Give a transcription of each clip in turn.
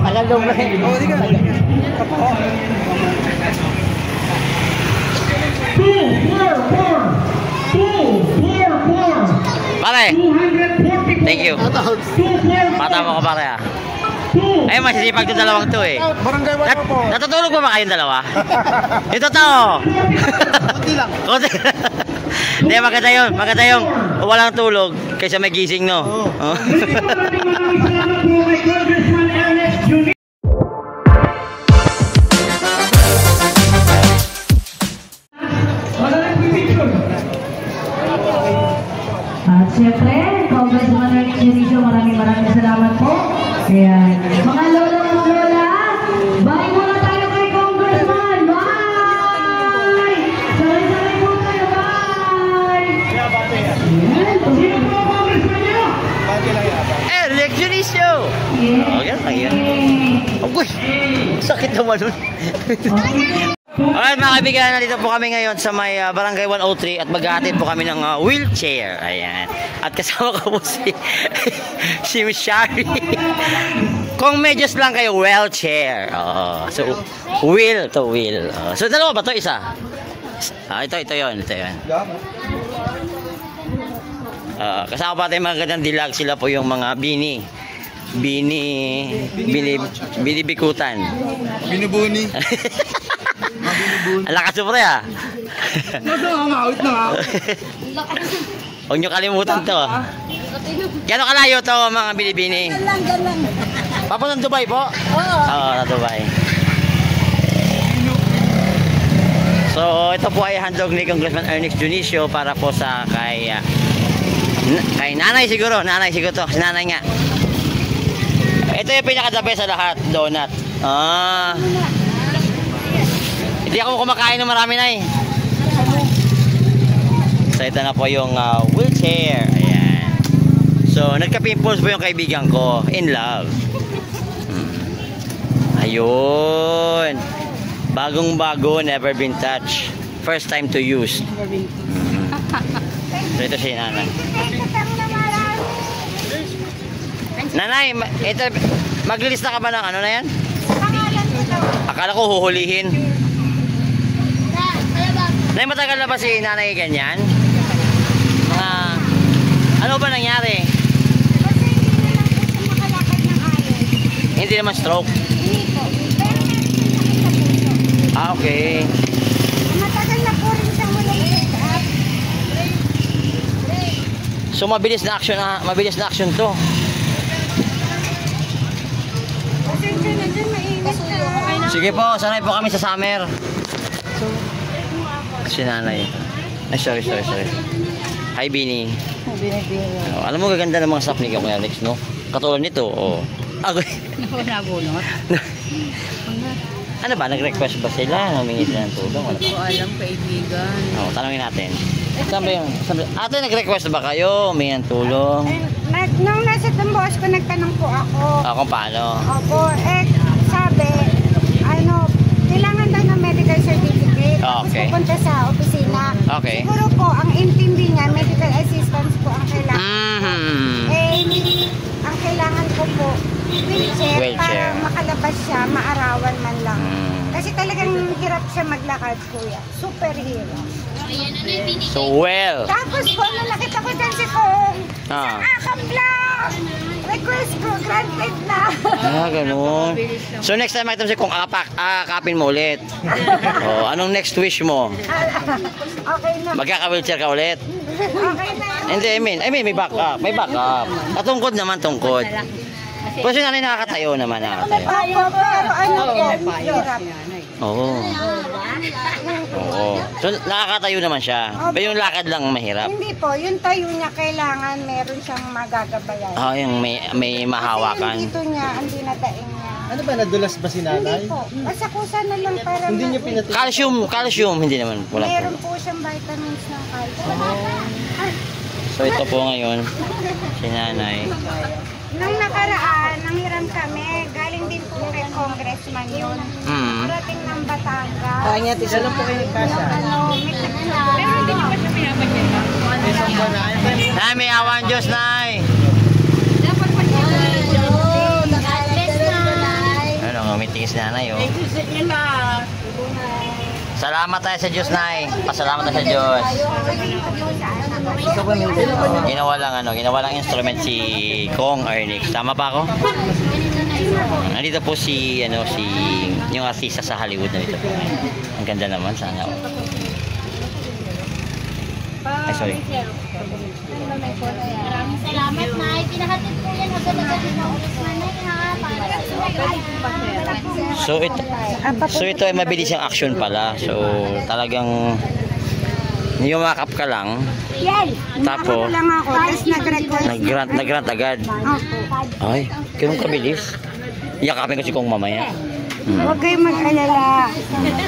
Alalong na eh. Oo, di ka. Pare, thank you. Mata mo ko pare ah. Ay, masisipag itong dalawang to eh. Barangay 1 po. Natutulog ba kayong dalawa? Ito tao. Kunti lang. Kunti. Hindi, maganda yung walang tulog kaysa may gising, no? Oh. At syempre, Congressman Ernest Dionisio, maraming salamat po. Ayan. Mga lola ng lola, bye muna tayo kay Congressman. Bye! Sabay-sabay po tayo. Bye! Ayan. Sino po ang Congressman niyo? Ernest Dionisio! Yes. Ayan. Uy! Sakit naman nun. Alright mga kaibigan, nandito po kami ngayon sa may Barangay 103 at maghahatid po kami ng wheelchair. Ayan. At kasama ko po si Miss Shari. Kung medyos lang kayo, wheelchair. So, wheel to wheel. So, dalawa ba to? Isa? Ito yun. Kasama pa tayo mga gandang dilag. Sila po yung mga binibikutan. Binubuni. Ang lakas mo pre ah. Nakakawit na ako. Huwag nyo kalimutan to. Gano'ng kalayo to mga binibini? Galang. Papuntang Dubai po? Oo, na Dubai. So ito po ay handog ni Congressman Ernest Dionisio para po sa kay nanay siguro to, si nanay nga. Ito yung pinakadabi sa lahat, donut. Hindi ako kumakain ng marami na eh. So ito na po yung wheelchair. Ayan. So nagka-pimples po yung kaibigan ko. In love. Ayun. Bagong bago, never been touched. First time to use. So ito si nanay. Nanay, ito, maglilista ka ba ng ano na yan? Akala ko huhulihin. Nay, matagal na ba si nanay ganyan? Ano ba nangyari? Kasi hindi na lang po siya makalakad ng ayos. Hindi naman stroke. Hindi po. Pero meron din sakit sa puso. Okay. Matagal na po rin siyang walang check up. So mabilis na action to. Pasensya na dyan, mainit na. Sige po, sanay po kami sa summer. Si nanay. Ay, sorry. Hi, Bini. Alam mo, gaganda ng mga staff ni Kuya Alex, no? Katulad nito, oh. Nabunot. Ano ba? Nag-request ba sila? Humingi sila ng tulong? Ano ba? Hindi ko alam, kaibigan. Tanungin natin. Saan ba yung... Ate, nag-request ba kayo? Humingi ng tulong? Nung nasa Tamboas ko, nagtanong po ako. Kung paano? Opo, sabi, kailangan daw ng medical certificate. Okay. Tapos pupunta sa opisina. Okay. Siguro po, ang intindi niya, medical assistance po ang kailangan. Ang kailangan ko po, wheelchair para makalabas siya, maarawan man lang. Kasi talagang hirap siya maglakad, kuya. Super hirap. So, well. Tapos po, nung nakita ko dyan si Kong, sa akam lang. Request ko, granted na. Ganun. So, next time makita mo siya kung akapin mo ulit. Anong next wish mo? Okay na. Magkaka-wheelchair ka ulit? Okay na. Hindi, I mean, may backup. Katungkod naman, tungkod. Pero si nanay nakakatayo naman. Opo, pero hirap. Oo. So, nakakatayo naman siya. Pero yung lakad lang mahirap. Hindi po, yung tayo niya kailangan meron siyang magagabayan. Yung may mahawakan. Kasi yung dito niya, ang dinadaing niya. Ano ba, nadulas ba si nanay? Hindi po, masakusa na lang para Hindi niya pinatid. Calcium, hindi naman. meron po siyang vitamins ng calcium. So ito po ngayon, si nanay. Nung nakaraan, nanghiram kami, galing din po kay Congressman yun. Parating ng Batangas. Kanya, tisalang po kayo nagkasa. Pero hindi naman siya pinapagyan. Nay, may awan Diyos, nay. Dapat pag si nanay, oh. Salamat tayo sa Diyos, nay. Pasalamat tayo sa Diyos. Ginawa lang instrument si Kong Ernix. Tama ba ako? Nandito po si yung artista sa Hollywood na dito. Ang ganda naman, sana. Ay, sorry. Maraming salamat, Nay. Pinahatid po yan agad-agad na ulit, Nanay, ha? Para So ito ay mabilis yung action pala. So talagang yumakap ka lang. Yay! Tapos Lang ako, tapos nag-request. nag-grant agad. Ay, ganun kabilis. Yakapin ko si Kong mamaya. Huwag kayong mag-alala.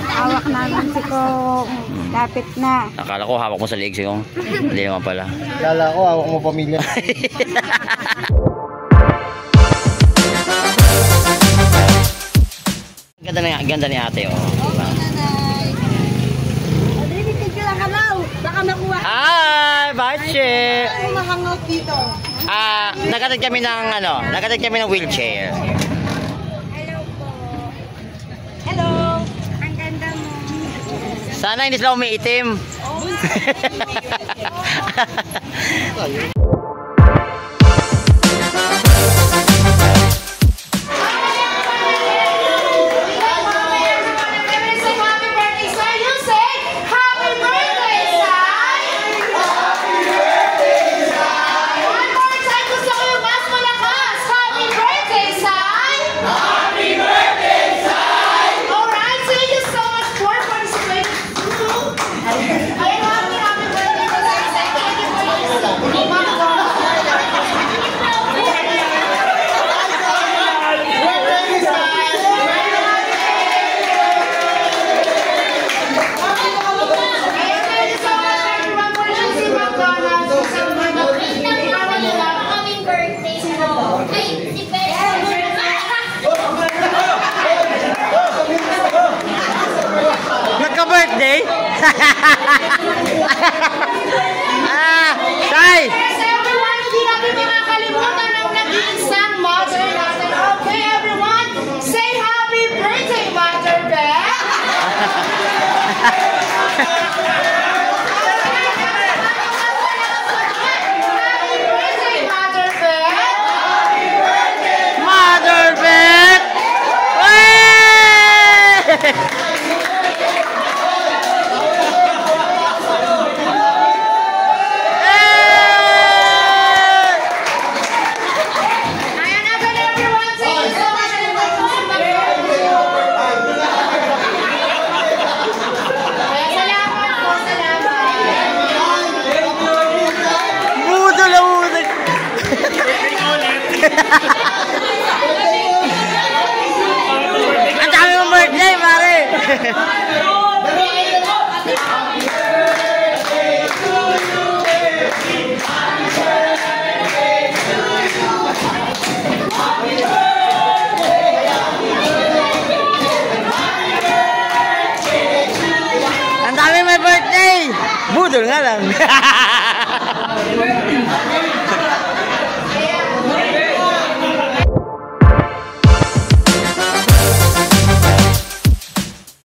Hawak namin si Kong. Lapit na. Akala ko hawak mo sa leeg si Kong. Hindi naman pala. Kala ko, hawak mo pamilya. Ganda ni ate, oh. Tigil lang ka daw. Baka makuha. Hi, Bache! Kung mahangout dito. Nagatid kami ng wheelchair. Hello po. Hello. Ang ganda mo. Sana hindi sila umiitim. Nagka-birthday? Tay! everyone, hindi natin makakalimutan ang nag-iisang mother natin. Okay, everyone, say happy birthday, Mother Beth! Happy birthday, Mother Beth! Mother Beth! Ayan agad, everyone, thank you so much. Salamat po, salamat. Budo lang ulit! Ang dami mong birthday, pare! Ang dami may birthday! Budol nga lang.